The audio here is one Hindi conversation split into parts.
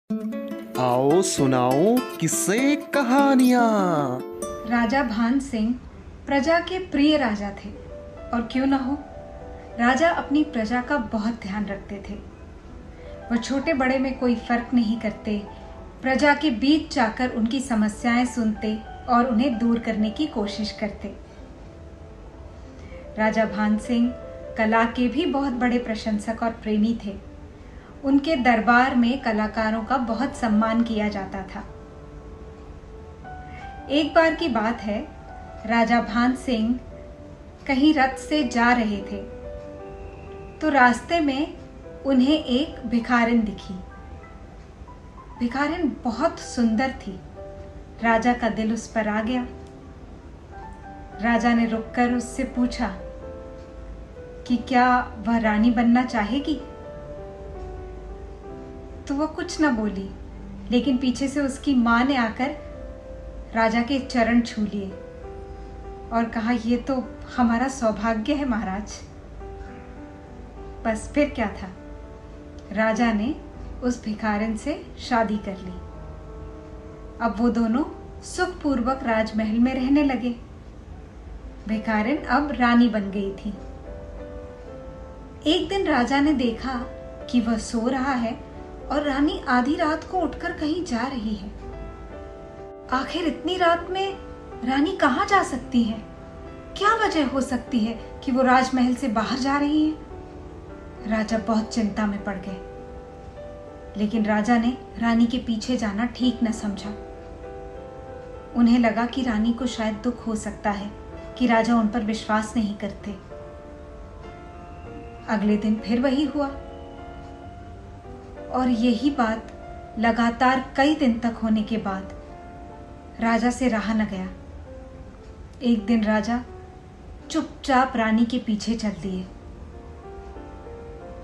आओ सुनाओ किस्से कहानियां। राजा भान सिंह प्रजा के प्रिय राजा थे और क्यों न हो, राजा अपनी प्रजा का बहुत ध्यान रखते थे। वो छोटे बड़े में कोई फर्क नहीं करते, प्रजा के बीच जाकर उनकी समस्याएं सुनते और उन्हें दूर करने की कोशिश करते। राजा भान सिंह कला के भी बहुत बड़े प्रशंसक और प्रेमी थे। उनके दरबार में कलाकारों का बहुत सम्मान किया जाता था। एक बार की बात है, राजा भान सिंह कहीं रथ से जा रहे थे तो रास्ते में उन्हें एक भिखारिन दिखी। भिखारिन बहुत सुंदर थी। राजा का दिल उस पर आ गया। राजा ने रुककर उससे पूछा कि क्या वह रानी बनना चाहेगी। तो वह कुछ न बोली, लेकिन पीछे से उसकी माँ ने आकर राजा के चरण छू लिए और कहा, ये तो हमारा सौभाग्य है महाराज। बस फिर क्या था, राजा ने उस भिखारिन से शादी कर ली। अब वो दोनों सुखपूर्वक राजमहल में रहने लगे। भिखारिन अब रानी बन गई थी। एक दिन राजा ने देखा कि वह सो रहा है और रानी आधी रात को उठकर कहीं जा रही है। आखिर इतनी रात में रानी कहाँ जा सकती है? क्या वजह हो सकती है कि वो राजमहल से बाहर जा रही है? राजा बहुत चिंता में पड़ गए, लेकिन राजा ने रानी के पीछे जाना ठीक न समझा। उन्हें लगा कि रानी को शायद दुख हो सकता है कि राजा उन पर विश्वास नहीं करते। अगले दिन फिर वही हुआ और यही बात लगातार कई दिन तक होने के बाद राजा से रहा न गया। एक दिन राजा चुपचाप रानी के पीछे चल दिए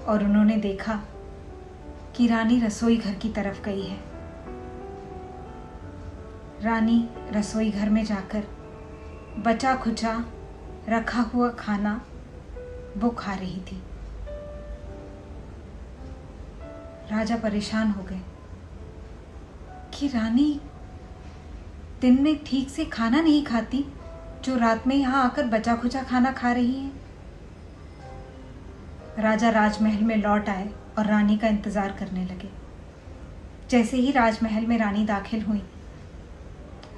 और उन्होंने देखा कि रानी रसोई घर की तरफ गई है। रानी रसोई घर में जाकर बचा खुचा रखा हुआ खाना वो खा रही थी। राजा परेशान हो गए कि रानी दिन में ठीक से खाना नहीं खाती, जो रात में यहाँ आकर बचा खुचा खाना खा रही है। राजा राजमहल में लौट आए और रानी का इंतजार करने लगे। जैसे ही राजमहल में रानी दाखिल हुई,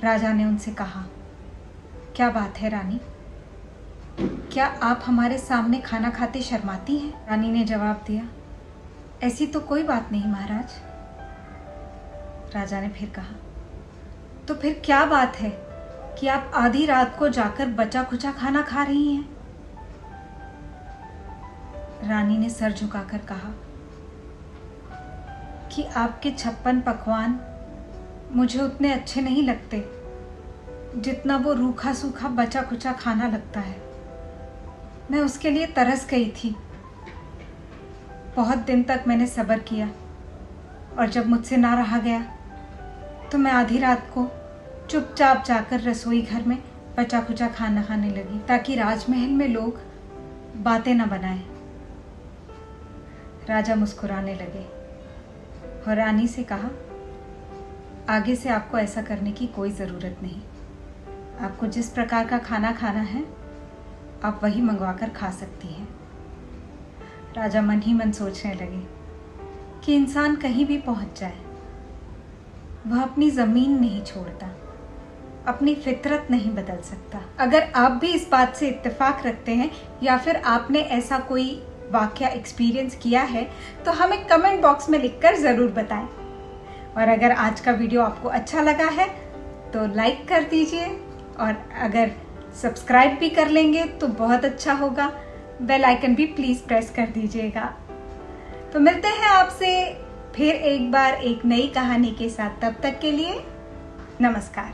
राजा ने उनसे कहा, क्या बात है रानी, क्या आप हमारे सामने खाना खाते शर्माती हैं? रानी ने जवाब दिया, ऐसी तो कोई बात नहीं महाराज। राजा ने फिर कहा, तो फिर क्या बात है कि आप आधी रात को जाकर बचा खुचा खाना खा रही हैं? रानी ने सर झुकाकर कहा कि आपके 56 पकवान मुझे उतने अच्छे नहीं लगते जितना वो रूखा सूखा बचा खुचा खाना लगता है। मैं उसके लिए तरस गई थी। बहुत दिन तक मैंने सब्र किया और जब मुझसे ना रहा गया तो मैं आधी रात को चुपचाप जाकर रसोई घर में बचा खुचा खाना खाने लगी, ताकि राजमहल में लोग बातें न बनाएं। राजा मुस्कुराने लगे और रानी से कहा, आगे से आपको ऐसा करने की कोई ज़रूरत नहीं। आपको जिस प्रकार का खाना खाना है आप वही मंगवाकर खा सकती हैं। राजा मन ही मन सोचने लगे कि इंसान कहीं भी पहुंच जाए, वह अपनी ज़मीन नहीं छोड़ता, अपनी फितरत नहीं बदल सकता। अगर आप भी इस बात से इत्तेफाक रखते हैं या फिर आपने ऐसा कोई वाकया एक्सपीरियंस किया है तो हमें कमेंट बॉक्स में लिखकर ज़रूर बताएं। और अगर आज का वीडियो आपको अच्छा लगा है तो लाइक कर दीजिए, और अगर सब्सक्राइब भी कर लेंगे तो बहुत अच्छा होगा। बेल आइकन भी प्लीज़ प्रेस कर दीजिएगा। तो मिलते हैं आपसे फिर एक बार एक नई कहानी के साथ। तब तक के लिए नमस्कार।